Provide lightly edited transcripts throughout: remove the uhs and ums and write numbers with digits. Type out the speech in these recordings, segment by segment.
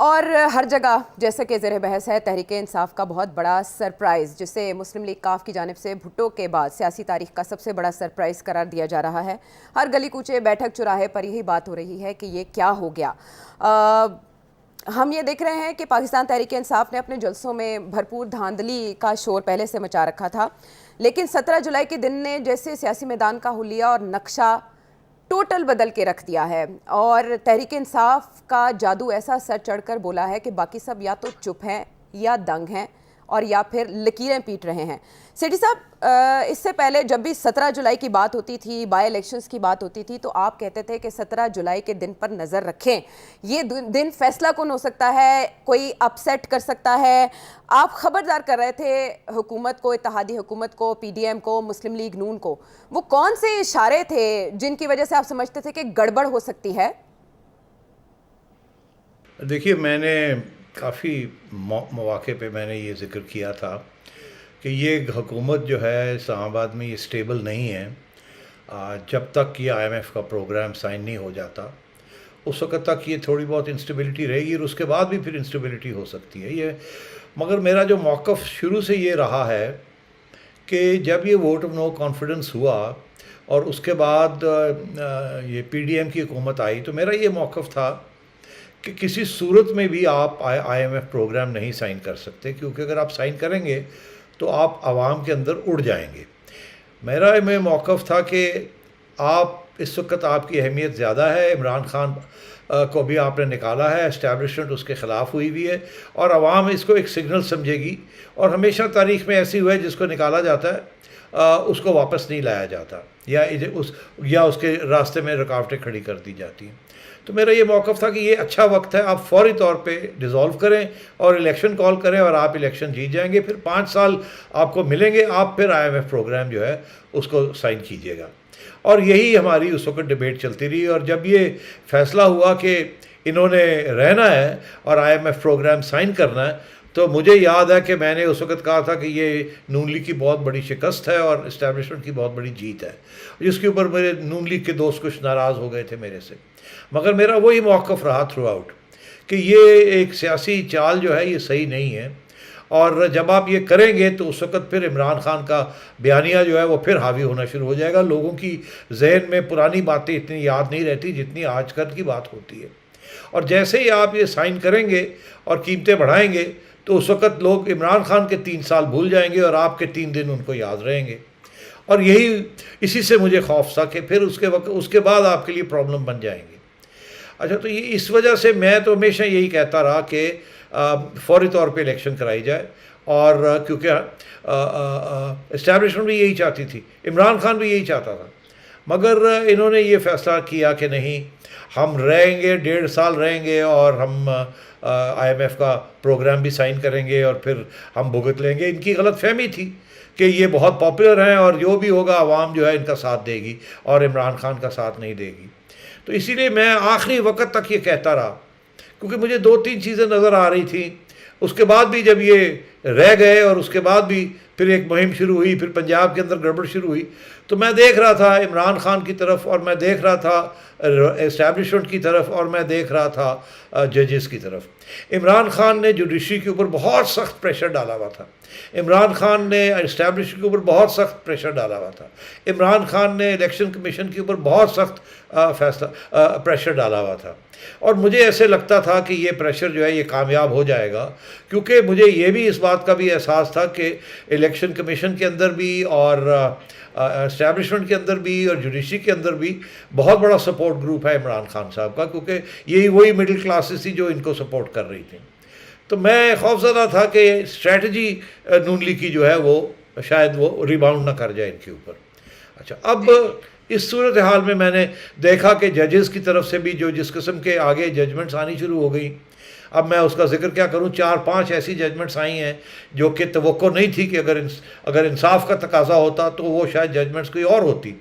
اور ہر جگہ جیسا کہ زیر بحث ہے تحریک انصاف کا بہت بڑا سرپرائز، جسے مسلم لیگ کاف کی جانب سے بھٹو کے بعد سیاسی تاریخ کا سب سے بڑا سرپرائز قرار دیا جا رہا ہے۔ ہر گلی کوچے بیٹھک چوراہے پر یہی بات ہو رہی ہے کہ یہ کیا ہو گیا۔ ہم یہ دیکھ رہے ہیں کہ پاکستان تحریک انصاف نے اپنے جلسوں میں بھرپور دھاندلی کا شور پہلے سے مچا رکھا تھا، لیکن 17 جولائی کے دن نے جیسے سیاسی میدان کا حلیہ اور نقشہ ٹوٹل بدل کے رکھ دیا ہے، اور تحریک انصاف کا جادو ایسا سر چڑھ کر بولا ہے کہ باقی سب یا تو چپ ہیں یا دنگ ہیں اور یا پھر لکیریں پیٹ رہے ہیں۔ سیٹھی صاحب، اس سے پہلے جب بھی 17 جولائی کی بات ہوتی تھی، بائی الیکشنز کی بات ہوتی تھی، تو آپ کہتے تھے کہ 17 جولائی کے دن پر نظر رکھیں، یہ دن فیصلہ کن ہو سکتا ہے، کوئی اپ سیٹ کر سکتا ہے۔ آپ خبردار کر رہے تھے حکومت کو، اتحادی حکومت کو، پی ڈی ایم کو، مسلم لیگ نون کو۔ وہ کون سے اشارے تھے جن کی وجہ سے آپ سمجھتے تھے کہ گڑبڑ ہو سکتی ہے؟ دیکھیے، میں نے کافی مواقع پہ میں نے یہ ذکر کیا تھا کہ یہ حکومت جو ہے اسلام آباد میں یہ اسٹیبل نہیں ہے۔ جب تک یہ آئی ایم ایف کا پروگرام سائن نہیں ہو جاتا اس وقت تک یہ تھوڑی بہت انسٹیبلٹی رہے گی، اور اس کے بعد بھی پھر انسٹیبلٹی ہو سکتی ہے یہ۔ مگر میرا جو موقف شروع سے یہ رہا ہے کہ جب یہ ووٹ آف نو کانفیڈنس ہوا اور اس کے بعد یہ پی ڈی ایم کی حکومت آئی، تو میرا یہ موقف تھا کہ کسی صورت میں بھی آپ آئی ایم ایف پروگرام نہیں سائن کر سکتے، کیونکہ اگر آپ سائن کریں گے تو آپ عوام کے اندر اڑ جائیں گے۔ میرا میں موقف تھا کہ آپ اس وقت آپ کی اہمیت زیادہ ہے، عمران خان کو بھی آپ نے نکالا ہے، اسٹیبلشمنٹ اس کے خلاف ہوئی ہوئی ہے، اور عوام اس کو ایک سگنل سمجھے گی، اور ہمیشہ تاریخ میں ایسی ہوا ہے جس کو نکالا جاتا ہے اس کو واپس نہیں لایا جاتا، یا اس کے راستے میں رکاوٹیں کھڑی کر دی جاتی ہیں۔ تو میرا یہ موقف تھا کہ یہ اچھا وقت ہے، آپ فوری طور پہ ڈیزالو کریں اور الیکشن کال کریں، اور آپ الیکشن جیت جائیں گے، پھر 5 سال آپ کو ملیں گے، آپ پھر آئی ایم ایف پروگرام جو ہے اس کو سائن کیجیے گا۔ اور یہی ہماری اس وقت ڈیبیٹ چلتی رہی، اور جب یہ فیصلہ ہوا کہ انہوں نے رہنا ہے اور I M F programme sign کرنا ہے، تو مجھے یاد ہے کہ میں نے اس وقت کہا تھا کہ یہ نون لیگ کی بہت بڑی شکست ہے اور اسٹیبلشمنٹ کی بہت بڑی جیت ہے، جس کے اوپر میرے نون لیگ کے دوست کچھ ناراض ہو گئے تھے میرے سے۔ مگر میرا وہی موقف رہا تھرو آؤٹ کہ یہ ایک سیاسی چال جو ہے یہ صحیح نہیں ہے، اور جب آپ یہ کریں گے تو اس وقت پھر عمران خان کا بیانیہ جو ہے وہ پھر حاوی ہونا شروع ہو جائے گا، لوگوں کی ذہن میں پرانی باتیں اتنی یاد نہیں رہتی جتنی آج کل کی بات ہوتی ہے، اور جیسے ہی آپ یہ سائن کریں گے اور قیمتیں بڑھائیں گے تو اس وقت لوگ عمران خان کے 3 سال بھول جائیں گے اور آپ کے 3 دن ان کو یاد رہیں گے، اور اسی سے مجھے خوف تھا کہ پھر اس کے بعد آپ کے لیے پرابلم بن جائیں گے۔ اچھا، تو یہ اس وجہ سے میں تو ہمیشہ یہی کہتا رہا کہ فوری طور پہ الیکشن کرائی جائے، اور کیونکہ اسٹیبلشمنٹ بھی یہی چاہتی تھی، عمران خان بھی یہی چاہتا تھا، مگر انہوں نے یہ فیصلہ کیا کہ نہیں، ہم رہیں گے، 1.5 سال رہیں گے، اور ہم آئی ایم ایف کا پروگرام بھی سائن کریں گے اور پھر ہم بھگت لیں گے۔ ان کی غلط فہمی تھی کہ یہ بہت پاپولر ہیں اور جو بھی ہوگا عوام جو ہے ان کا ساتھ دے گی اور عمران خان کا ساتھ نہیں دے گی۔ تو اسی لیے میں آخری وقت تک یہ کہتا رہا، کیونکہ مجھے 2-3 چیزیں نظر آ رہی تھیں۔ اس کے بعد بھی جب یہ رہ گئے اور اس کے بعد بھی پھر ایک مہم شروع ہوئی، پھر پنجاب کے اندر گڑبڑ شروع ہوئی، تو میں دیکھ رہا تھا عمران خان کی طرف، اور میں دیکھ رہا تھا اسٹیبلشمنٹ کی طرف، اور میں دیکھ رہا تھا ججز کی طرف۔ عمران خان نے جوڈیشری کے اوپر بہت سخت پریشر ڈالا ہوا تھا، عمران خان نے اسٹیبلشمنٹ کے اوپر بہت سخت پریشر ڈالا ہوا تھا، عمران خان نے الیکشن کمیشن کے اوپر بہت سخت پریشر ڈالا ہوا تھا، اور مجھے ایسے لگتا تھا کہ یہ پریشر جو ہے یہ کامیاب ہو جائے گا، کیونکہ مجھے یہ بھی اس بات کا بھی احساس تھا کہ الیکشن کمیشن کے اندر بھی اور اسٹیبلشمنٹ کے اندر بھی اور جوڈیشری کے اندر بھی بہت بڑا سپورٹ گروپ ہے عمران خان صاحب کا، کیونکہ یہی وہی مڈل کلاسز تھی جو ان کو سپورٹ کر رہی تھیں۔ تو میں خوفزدہ تھا کہ اسٹریٹجی نون لیگ کی جو ہے وہ شاید وہ ریباؤنڈ نہ کر جائے ان کے اوپر۔ اچھا، اب اس صورتحال میں نے دیکھا کہ ججز کی طرف سے بھی جو جس قسم کے آگے ججمنٹس آنی شروع ہو گئی، اب میں اس کا ذکر کیا کروں، 4-5 ایسی ججمنٹس آئی ہیں جو کہ توقع نہیں تھی کہ اگر انصاف کا تقاضا ہوتا تو وہ شاید ججمنٹس کوئی اور ہوتی۔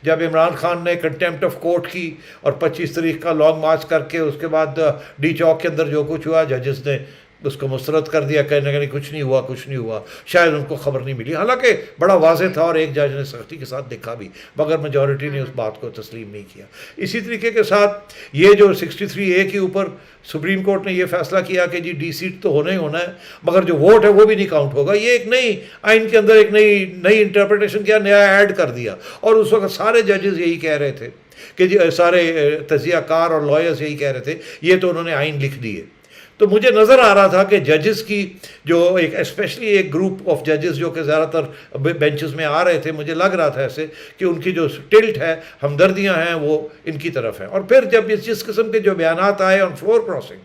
جب عمران خان نے کنٹیمپٹ آف کورٹ کی اور 25 تاریخ کا لانگ مارچ کر کے اس کے بعد ڈی چوک کے اندر جو کچھ ہوا، ججز نے اس کو مسترد کر دیا، کہنے کہ نہیں کچھ نہیں ہوا، کچھ نہیں ہوا، شاید ان کو خبر نہیں ملی، حالانکہ بڑا واضح تھا اور ایک جج نے سختی کے ساتھ دیکھا بھی، مگر میجورٹی نے اس بات کو تسلیم نہیں کیا۔ اسی طریقے کے ساتھ یہ جو 63A کے اوپر سپریم کورٹ نے یہ فیصلہ کیا کہ جی ڈی سیٹ تو ہونا ہی ہونا ہے، مگر جو ووٹ ہے وہ بھی نہیں کاؤنٹ ہوگا، یہ ایک نئی آئین کے اندر ایک نئی انٹرپریٹیشن کیا، نیا ایڈ کر دیا، اور اس وقت سارے ججز یہی کہہ رہے تھے کہ جی سارے تجزیہ کار اور لائرز یہی کہہ رہے تھے یہ تو انہوں نے آئین لکھ دیے۔ تو مجھے نظر آ رہا تھا کہ ججز کی جو ایک اسپیشلی ایک گروپ آف ججز جو کہ زیادہ تر بینچز میں آ رہے تھے، مجھے لگ رہا تھا ایسے کہ ان کی جو ٹلٹ ہے، ہمدردیاں ہیں، وہ ان کی طرف ہیں۔ اور پھر جب جس قسم کے جو بیانات آئے آن فلور کراسنگ،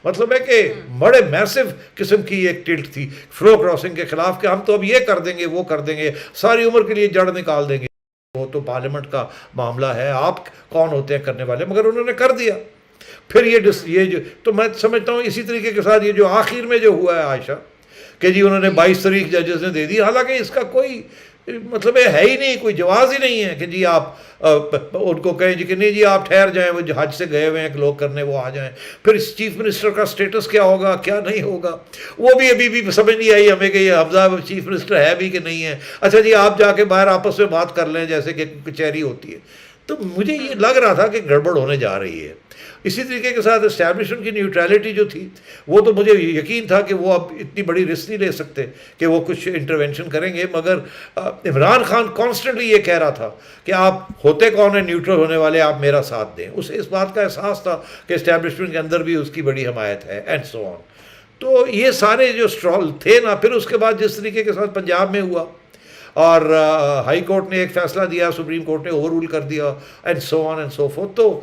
مطلب ہے کہ بڑے میسو قسم کی ایک ٹلٹ تھی فلور کراسنگ کے خلاف کہ ہم تو اب یہ کر دیں گے، وہ کر دیں گے، ساری عمر کے لیے جڑ نکال دیں گے، وہ تو پارلیمنٹ کا معاملہ ہے، آپ کون ہوتے ہیں کرنے والے، مگر انہوں نے کر دیا۔ پھر یہ جو تو میں سمجھتا ہوں اسی طریقے کے ساتھ یہ جو آخر میں جو ہوا ہے عائشہ کہ جی انہوں نے 22 تاریخ ججز نے دے دی، حالانکہ اس کا کوئی مطلب ہے ہی نہیں، کوئی جواز ہی نہیں ہے کہ جی آپ ان کو کہیں جی کہ نہیں جی آپ ٹھہر جائیں، وہ حج سے گئے ہوئے ہیں کہ لوگ کرنے، وہ آ جائیں۔ پھر اس چیف منسٹر کا سٹیٹس کیا ہوگا، کیا نہیں ہوگا، وہ بھی ابھی بھی سمجھ نہیں آئی ہمیں کہ یہ حمزہ چیف منسٹر ہے بھی کہ نہیں ہے۔ اچھا جی آپ جا کے باہر آپس میں بات کر لیں جیسے کہ کچہری ہوتی ہے۔ تو مجھے یہ لگ رہا تھا کہ گڑبڑ ہونے جا رہی ہے۔ اسی طریقے کے ساتھ اسٹیبلشمنٹ کی نیوٹرلٹی جو تھی، وہ تو مجھے یقین تھا کہ وہ اب اتنی بڑی رسک نہیں لے سکتے کہ وہ کچھ انٹرونشن کریں گے، مگر عمران خان کانسٹنٹلی یہ کہہ رہا تھا کہ آپ ہوتے کون ہیں نیوٹرل ہونے والے، آپ میرا ساتھ دیں۔ اسے اس بات کا احساس تھا کہ اسٹیبلشمنٹ کے اندر بھی اس کی بڑی حمایت ہے اینڈ سو آن۔ تو یہ سارے جو اسٹرال تھے نا، پھر اس کے بعد جس طریقے کے ساتھ پنجاب میں ہوا اور ہائی کورٹ نے ایک فیصلہ دیا، سپریم کورٹ نے اوور رول کر دیا and so on and so forth, تو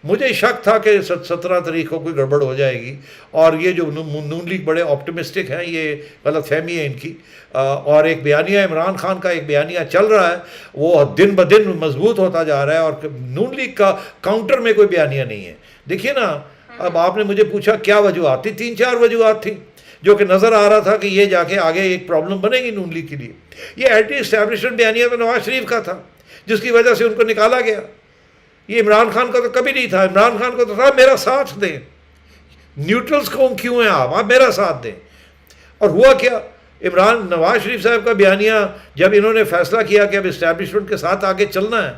مجھے شک تھا کہ 17 تاریخ کو کوئی گڑبڑ ہو جائے گی، اور یہ جو نون لیگ بڑے آپٹمسٹک ہیں، یہ غلط فہمی ہے ان کی، اور ایک بیانیہ عمران خان کا ایک بیانیہ چل رہا ہے، وہ دن بدن مضبوط ہوتا جا رہا ہے، اور نون لیگ کا کاؤنٹر میں کوئی بیانیہ نہیں ہے۔ دیکھیے نا، اب آپ نے مجھے پوچھا کیا وجوہات تھی، 3-4 وجوہات تھیں جو کہ نظر آ رہا تھا کہ یہ جا کے آگے ایک پرابلم بنے گی نون لیگ کے لیے۔ یہ اینٹی اسٹیبلشمنٹ بیانیہ تو نواز شریف کا تھا جس کی وجہ سے ان کو نکالا گیا، یہ عمران خان کا تو کبھی نہیں تھا۔ عمران خان کو تو تھا میرا ساتھ دیں، نیوٹرلز قوم کیوں ہیں آپ میرا ساتھ دیں۔ اور ہوا کیا، نواز شریف صاحب کا بیانیہ جب انہوں نے فیصلہ کیا کہ اب اسٹیبلشمنٹ کے ساتھ آگے چلنا ہے،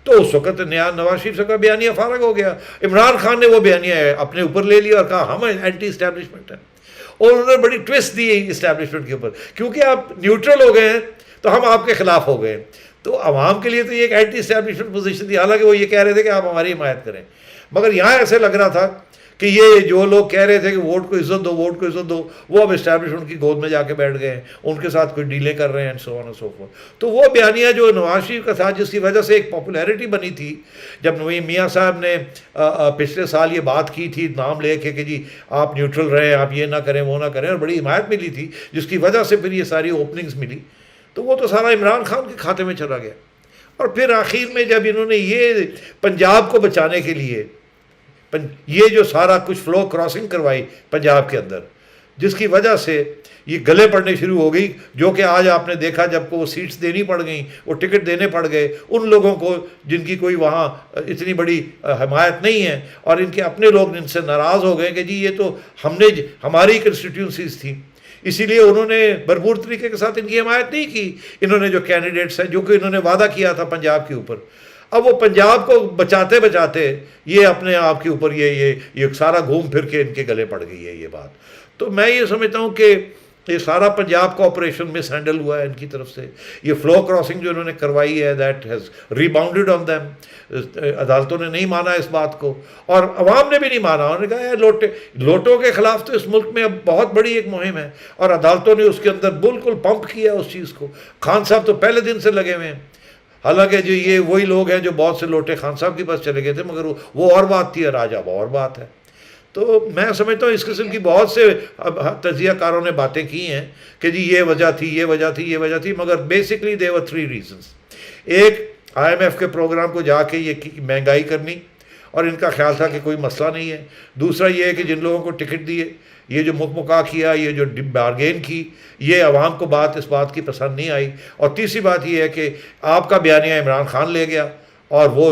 تو اس وقت نواز شریف صاحب کا بیانیہ فارغ ہو گیا۔ عمران خان نے وہ بیانیہ اپنے اوپر لے لیا اور کہا ہم اینٹی اسٹیبلشمنٹ ہیں، اور انہوں نے بڑی ٹویسٹ دی اسٹیبلشمنٹ کے اوپر، کیونکہ آپ نیوٹرل ہو گئے ہیں تو ہم آپ کے خلاف ہو گئے۔ تو عوام کے لیے تو یہ ایک اینٹی اسٹیبلشمنٹ پوزیشن تھی، حالانکہ وہ یہ کہہ رہے تھے کہ آپ ہماری حمایت کریں، مگر یہاں ایسے لگ رہا تھا کہ یہ جو لوگ کہہ رہے تھے کہ ووٹ کو عزت دو، ووٹ کو عزت دو، وہ اب اسٹیبلشمنٹ کی گود میں جا کے بیٹھ گئے ہیں، ان کے ساتھ کوئی ڈیلیں کر رہے ہیں and so on and so forth. تو وہ بیانیہ جو نواز شریف کا تھا، جس کی وجہ سے ایک پاپولیرٹی بنی تھی، جب میاں صاحب نے پچھلے سال یہ بات کی تھی نام لے کے کہ جی آپ نیوٹرل رہیں، آپ یہ نہ کریں وہ نہ کریں، اور بڑی حمایت ملی تھی جس کی وجہ سے پھر یہ ساری اوپننگز ملی، تو وہ تو سارا عمران خان کے کھاتے میں چلا گیا۔ اور پھر آخر میں جب انہوں نے یہ پنجاب کو بچانے کے لیے یہ جو سارا کچھ فلو کراسنگ کروائی پنجاب کے اندر، جس کی وجہ سے یہ گلے پڑنے شروع ہو گئی، جو کہ آج آپ نے دیکھا جب کو وہ سیٹس دینی پڑ گئیں، وہ ٹکٹ دینے پڑ گئے ان لوگوں کو جن کی کوئی وہاں اتنی بڑی حمایت نہیں ہے، اور ان کے اپنے لوگ ان سے ناراض ہو گئے کہ جی یہ تو ہماری کنسٹیٹیونسیز تھیں، اسی لیے انہوں نے بھرپور طریقے کے ساتھ ان کی حمایت نہیں کی۔ انہوں نے جو کینڈیڈیٹس ہیں جو کہ انہوں نے وعدہ کیا تھا پنجاب کے اوپر، اب وہ پنجاب کو بچاتے بچاتے یہ اپنے آپ کے اوپر یہ سارا گھوم پھر کے ان کے گلے پڑ گئی ہے یہ بات۔ تو میں یہ سمجھتا ہوں کہ یہ سارا پنجاب کا آپریشن مس ہینڈل ہوا ہے ان کی طرف سے، یہ فلو کراسنگ جو انہوں نے کروائی ہے دیٹ ہیز ریباؤنڈڈ آن دیم، عدالتوں نے نہیں مانا اس بات کو، اور عوام نے بھی نہیں مانا، انہوں نے کہا ہے لوٹوں کے خلاف تو اس ملک میں اب بہت بڑی ایک مہم ہے، اور عدالتوں نے اس کے اندر بالکل پمپ کیا اس چیز کو۔ خان صاحب تو پہلے دن سے لگے ہوئے ہیں، حالانکہ جو یہ وہی لوگ ہیں جو بہت سے لوٹے خان صاحب کے پاس چلے گئے تھے، مگر وہ اور بات تھی اور آج اب اور بات ہے۔ تو میں سمجھتا ہوں اس قسم کی بہت سے تجزیہ کاروں نے باتیں کی ہیں کہ جی یہ وجہ تھی، یہ وجہ تھی، یہ وجہ تھی، مگر بیسکلی دے ور 3 ریزنس۔ ایک IMF کے پروگرام کو جا کے یہ مہنگائی کرنی، اور ان کا خیال تھا کہ کوئی مسئلہ نہیں ہے۔ دوسرا یہ ہے کہ جن لوگوں کو ٹکٹ دیے، یہ جو مکمکا کیا، یہ جو بارگین کی، یہ عوام کو اس بات کی پسند نہیں آئی۔ اور تیسری بات یہ ہے کہ آپ کا بیانیہ عمران خان لے گیا، اور وہ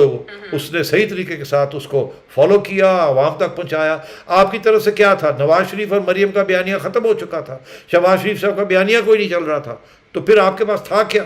اس نے صحیح طریقے کے ساتھ اس کو فالو کیا، عوام تک پہنچایا. آپ کی طرف سے کیا تھا؟ نواز شریف اور مریم کا بیانیہ ختم ہو چکا تھا، شہباز شریف صاحب کا بیانیہ کوئی نہیں چل رہا تھا، تو پھر آپ کے پاس تھا کیا؟